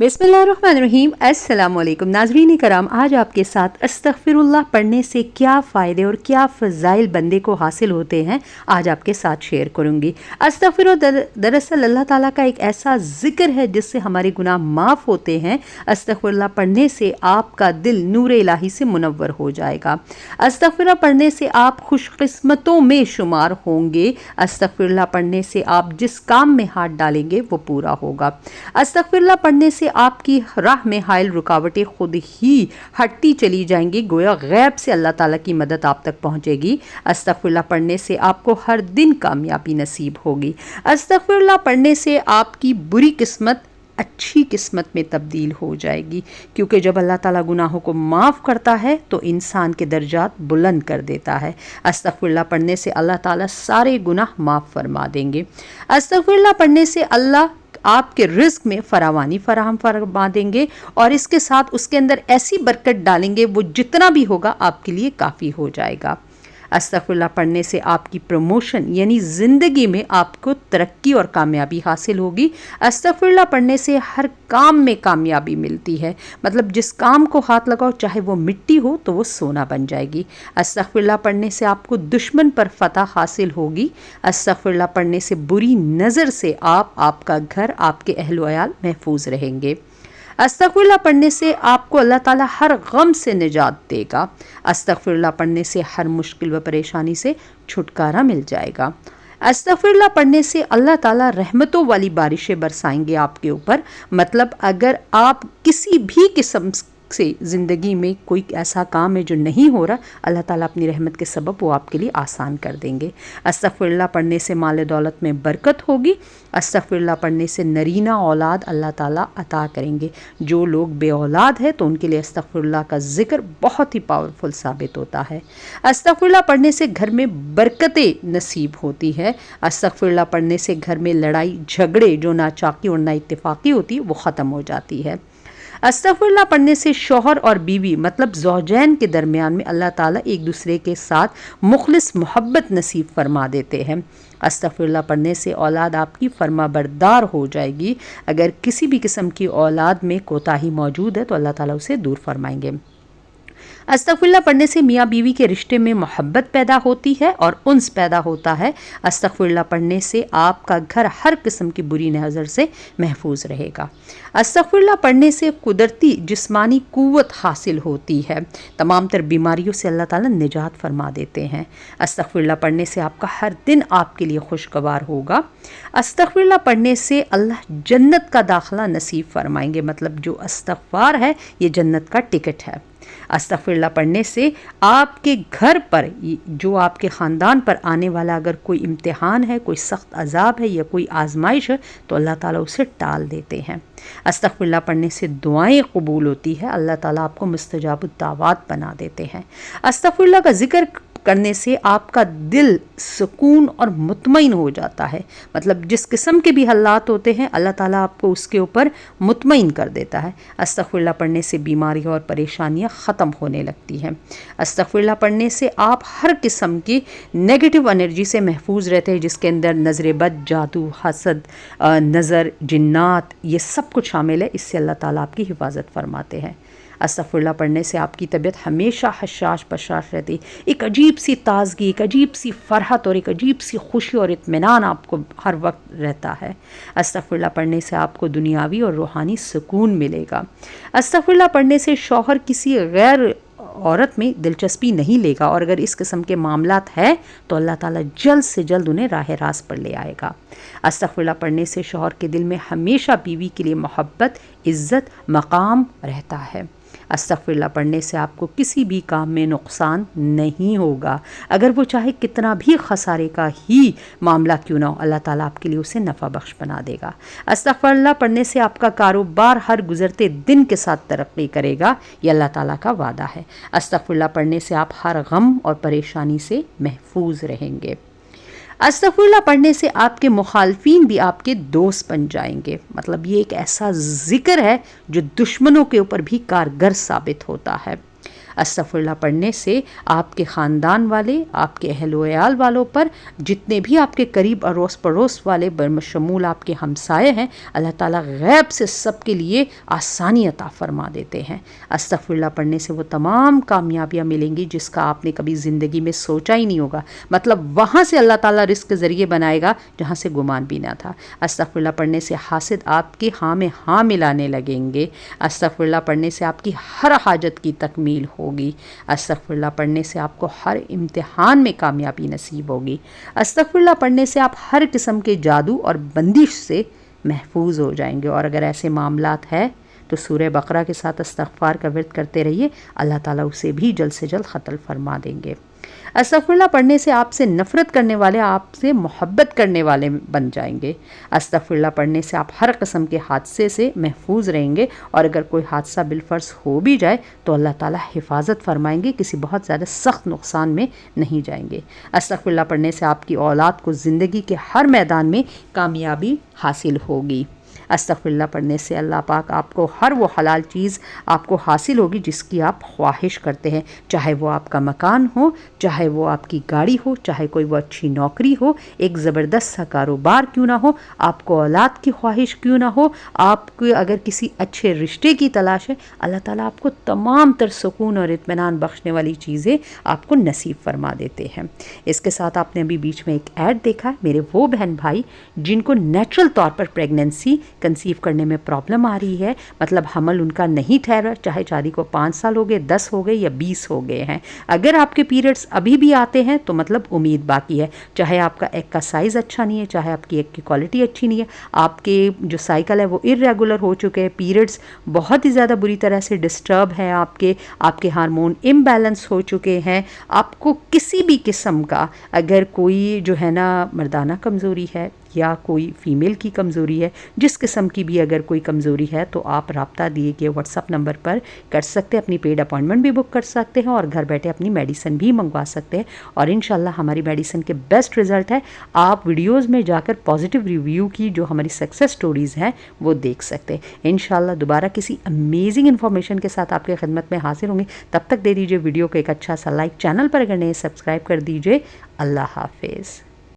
बिस्मिल्लाहिर्रहमानिर्रहीम। अस्सलामुअलैकुम नाज़रीन कराम, आज आपके साथ अस्तग़फिरुल्लाह पढ़ने से क्या फ़ायदे और क्या फ़ज़ाइल बंदे को हासिल होते हैं आज आपके साथ शेयर करूँगी। अस्तग़फिरुल्लाह दरअसल अल्लाह ताला का एक ऐसा ज़िक्र है जिससे हमारे गुनाह माफ़ होते हैं। अस्तग़फिरुल्लाह पढ़ने से आपका दिल नूर इलाही से मुनव्वर हो जाएगा। अस्तग़फिरुल्लाह पढ़ने से आप खुशकिस्मतों में शुमार होंगे। अस्तग़फिरुल्लाह पढ़ने से आप जिस काम में हाथ डालेंगे वो पूरा होगा। अस्तग़फिरुल्लाह पढ़ने से आपकी राह में हाइल रुकावटें खुद ही हटती चली जाएंगी, गोया गैब से अल्लाह ताला की मदद आप तक पहुंचेगी। अस्तग़फिरुल्लाह पढ़ने से आपको हर दिन कामयाबी नसीब होगी। अस्तग़फिरुल्लाह पढ़ने से आपकी बुरी किस्मत अच्छी किस्मत में तब्दील हो जाएगी, क्योंकि जब अल्लाह ताला गुनाहों को माफ़ करता है तो इंसान के दर्जात बुलंद कर देता है। अस्तग़फिरुल्लाह पढ़ने से अल्लाह ताला सारे गुनाह माफ़ फरमा देंगे। अस्तग़फिरुल्लाह पढ़ने से अल्लाह आपके रिज़्क़ में फरावानी फरमा देंगे और इसके साथ उसके अंदर ऐसी बरकत डालेंगे वो जितना भी होगा आपके लिए काफ़ी हो जाएगा। अस्तग़फिरुल्लाह पढ़ने से आपकी प्रमोशन यानी ज़िंदगी में आपको तरक्की और कामयाबी हासिल होगी। अस्तग़फिरुल्लाह पढ़ने से हर काम में कामयाबी मिलती है, मतलब जिस काम को हाथ लगाओ चाहे वो मिट्टी हो तो वो सोना बन जाएगी। अस्तग़फिरुल्लाह पढ़ने से आपको दुश्मन पर फतह हासिल होगी। अस्तग़फिरुल्लाह पढ़ने से बुरी नज़र से आपका घर, आपके अहल व अयाल महफूज रहेंगे। अस्तग़फिरुल्लाह पढ़ने से आपको अल्लाह ताला हर गम से निजात देगा। अस्तग़फिरुल्लाह पढ़ने से हर मुश्किल व परेशानी से छुटकारा मिल जाएगा। अस्तग़फिरुल्लाह पढ़ने से अल्लाह ताला रहमतों वाली बारिशें बरसाएंगे आपके ऊपर, मतलब अगर आप किसी भी किस्म से ज़िंदगी में कोई ऐसा काम है जो नहीं हो रहा, अल्लाह ताला अपनी रहमत के सबब वो आपके लिए आसान कर देंगे। अस्तग़फिरुल्लाह पढ़ने से माल दौलत में बरकत होगी। अस्तग़फिरुल्लाह पढ़ने से नरीना औलाद अल्लाह ताला अता करेंगे। जो लोग बे औलाद है तो उनके लिए अस्तग़फिरुल्लाह का ज़िक्र बहुत ही पावरफुल साबित होता है। अस्तग़फिरुल्लाह पढ़ने से घर में बरकतें नसीब होती है। अस्तग़फिरुल्लाह पढ़ने से घर में लड़ाई झगड़े जो नाचाकी और नाइत्तेफाकी होती है वो ख़त्म हो जाती है। अस्तग़फिरुल्लाह पढ़ने से शौहर और बीवी मतलब ज़ौजैन के दरमियान में अल्लाह ताला एक दूसरे के साथ मुखलिस मोहब्बत नसीब फरमा देते हैं। अस्तग़फिरुल्लाह पढ़ने से औलाद आपकी फरमाबरदार हो जाएगी। अगर किसी भी किस्म की औलाद में कोताही मौजूद है तो अल्लाह ताला उसे दूर फरमाएंगे। अस्तग़फिरुल्लाह पढ़ने से मियाँ बीवी के रिश्ते में मोहब्बत पैदा होती है और उन्स पैदा होता है। अस्तग़फिरुल्लाह पढ़ने से आपका घर हर किस्म की बुरी नज़र से महफूज रहेगा। अस्तग़फिरुल्लाह पढ़ने से कुदरती जिस्मानी क़ुव्वत हासिल होती है। तमाम तर बीमारियों से अल्लाह ताला निजात फरमा देते हैं। अस्तग़फिरुल्लाह पढ़ने से आपका हर दिन आपके लिए खुशगवार होगा। अस्तग़फिरुल्लाह पढ़ने से अल्लाह जन्नत का दाखिला नसीब फरमाएंगे, मतलब जो इस्तग़फ़ार है ये जन्नत का टिकट है। अस्तग़फिरुल्लाह पढ़ने से आपके घर पर जो आपके ख़ानदान पर आने वाला अगर कोई इम्तिहान है, कोई सख्त अज़ाब है या कोई आजमाइश है तो अल्लाह ताला उसे टाल देते हैं। अस्तग़फिरुल्लाह पढ़ने से दुआएं कबूल होती है। अल्लाह ताला आपको मुस्तजाबुद दावात बना देते हैं। अस्तग़फिरुल्लाह का ज़िक्र करने से आपका दिल सुकून और मुतमईन हो जाता है, मतलब जिस किस्म के भी हालात होते हैं अल्लाह ताला आपको उसके ऊपर मुतमईन कर देता है। अस्तग़फिरुल्लाह पढ़ने से बीमारियाँ और परेशानियाँ ख़त्म होने लगती हैं। अस्तग़फिरुल्लाह पढ़ने से आप हर किस्म की नेगेटिव एनर्जी से महफूज रहते हैं, जिसके अंदर नज़र बद, जादू, हसद, नज़र, जिन्नात, ये सब कुछ शामिल है। इससे अल्लाह ताला आपकी हिफाजत फरमाते हैं। अस्तग़फिरुल्लाह पढ़ने से आपकी तबीयत हमेशा हशाश बशाश रहती, एक अजीब सी ताज़गी, एक अजीब सी फ़रहत और एक अजीब सी खुशी और इत्मीनान आपको हर वक्त रहता है। अस्तग़फिरुल्लाह पढ़ने से आपको दुनियावी और रूहानी सुकून मिलेगा। अस्तग़फिरुल्लाह पढ़ने से शौहर किसी गैर औरत में दिलचस्पी नहीं लेगा और अगर इस किस्म के मामलात है तो अल्लाह ताला जल्द से जल्द उन्हें राह रास्त पर ले आएगा। अस्तग़फिरुल्लाह पढ़ने से शौहर के दिल में हमेशा बीवी के लिए मोहब्बत, इज़्ज़त, मकाम रहता है। अस्तग़फिरुल्लाह पढ़ने से आपको किसी भी काम में नुकसान नहीं होगा, अगर वो चाहे कितना भी खसारे का ही मामला क्यों ना हो, अल्लाह ताला आपके लिए उसे नफ़ा बख्श बना देगा। अस्तग़फिरुल्लाह पढ़ने से आपका कारोबार हर गुज़रते दिन के साथ तरक्की करेगा, ये अल्लाह ताला का वादा है। अस्तग़फिरुल्लाह पढ़ने से आप हर गम और परेशानी से महफूज रहेंगे। अस्तग़फिरुल्लाह पढ़ने से आपके मुखालफीन भी आपके दोस्त बन जाएंगे, मतलब ये एक ऐसा ज़िक्र है जो दुश्मनों के ऊपर भी कारगर साबित होता है। استغفراللہ پڑھنے سے آپ کے خاندان والے، آپ کے اہل و عیال والوں پر، جتنے بھی آپ کے قریب اڑوس پڑوس والے بشمول آپ کے ہمسائے ہیں، اللہ تعالیٰ غیب سے سب کے لیے آسانی عطا فرما دیتے ہیں۔ استغفراللہ پڑھنے سے وہ تمام کامیابیاں ملیں گی جس کا آپ نے کبھی زندگی میں سوچا ہی نہیں ہوگا، مطلب وہاں سے اللہ تعالیٰ رزق کے ذریعے بنائے گا جہاں سے گمان بھی نہ تھا۔ استغفراللہ پڑھنے سے حاسد آپ کے ہاں میں ہاں ملانے لگیں گے۔ استغفراللہ پڑھنے سے آپ کی ہر حاجت کی تکمیل ہوگی۔ استغفراللہ پڑھنے سے آپ کو ہر امتحان میں کامیابی نصیب ہوگی۔ استغفراللہ پڑھنے سے آپ ہر قسم کے جادو اور بندش سے محفوظ ہو جائیں گے، اور اگر ایسے معاملات ہے تو سورہ بقرہ کے ساتھ استغفار کا ورد کرتے رہیے، اللہ تعالیٰ اسے بھی جلد سے جلد ختم فرما دیں گے۔ استغفراللہ پڑھنے سے آپ سے نفرت کرنے والے آپ سے محبت کرنے والے بن جائیں گے۔ استغفراللہ پڑھنے سے آپ ہر قسم کے حادثے سے محفوظ رہیں گے، اور اگر کوئی حادثہ بالفرض ہو بھی جائے تو اللہ تعالیٰ حفاظت فرمائیں گے، کسی بہت زیادہ سخت نقصان میں نہیں جائیں گے۔ استغفراللہ پڑھنے سے آپ کی اولاد کو زندگی کے ہر میدان میں کامیابی حاصل ہوگی۔ استغفراللہ پڑھنے سے اللہ پاک آپ کو ہر وہ حلال چیز آپ کو حاصل ہوگی جس کی آپ خواہش کرتے ہیں، چاہے وہ آپ کا مکان ہو، چاہے وہ آپ کی گاڑی ہو، چاہے کوئی وہ اچھی نوکری ہو، ایک زبردست سا کاروبار کیوں نہ ہو، آپ کو اولاد کی خواہش کیوں نہ ہو، آپ کو اگر کسی اچھے رشتے کی تلاش ہے، اللہ تعالیٰ آپ کو تمام تر سکون اور اطمینان بخشنے والی چیزیں آپ کو نصیب فرما دیتے ہیں۔ اس کے ساتھ آپ نے ابھی بیچ میں ایک ایڈ دیکھا، میرے وہ بہن بھائی جن کو نیچرل طور پر پریگننسی کنسیو کرنے میں پرابلم آ رہی ہے، مطلب حمل ان کا نہیں ٹھہرا، چاہے شادی کو 5 سال ہو گئے، 10 ہو گئے یا 20 ہو گئے ہیں، اگر آپ کے پیریڈز ابھی بھی آتے ہیں تو مطلب امید باقی ہے، چاہے آپ کا ایگ کا سائز اچھا نہیں ہے، چاہے آپ کی ایگ کی کوالٹی اچھی نہیں ہے، آپ کے جو سائیکل ہے وہ irregular ہو چکے ہیں، پیریڈز بہت ہی زیادہ بری طرح سے ڈسٹرب ہیں، آپ کے ہارمون امبیلنس ہو چکے ہیں، آپ کو کسی بھی قسم کا اگر کوئی جو ہے نا مردانہ کمزوری ہے یا کوئی فیمیل کی کمزوری ہے، جس قسم کی بھی اگر کوئی کمزوری ہے تو آپ رابطہ دیے گئے واٹس ایپ نمبر پر کر سکتے ہیں، اپنی پیڈ اپائنٹمنٹ بھی بک کر سکتے ہیں اور گھر بیٹھے اپنی میڈیسن بھی منگوا سکتے ہیں، اور انشاءاللہ ہماری میڈیسن کے بیسٹ رزلٹ ہے۔ آپ ویڈیوز میں جا کر پازیٹیو ریویو کی جو ہماری سکسیس سٹوریز ہیں وہ دیکھ سکتے ہیں۔ انشاءاللہ دوبارہ کسی امیزنگ انفارمیشن کے ساتھ آپ کی خدمت میں حاضر ہوں گے، تب تک دے دیجیے ویڈیو کو ایک اچھا سا لائک، چینل پر اگر نہیں سبسکرائب کر دیجیے۔ اللہ حافظ۔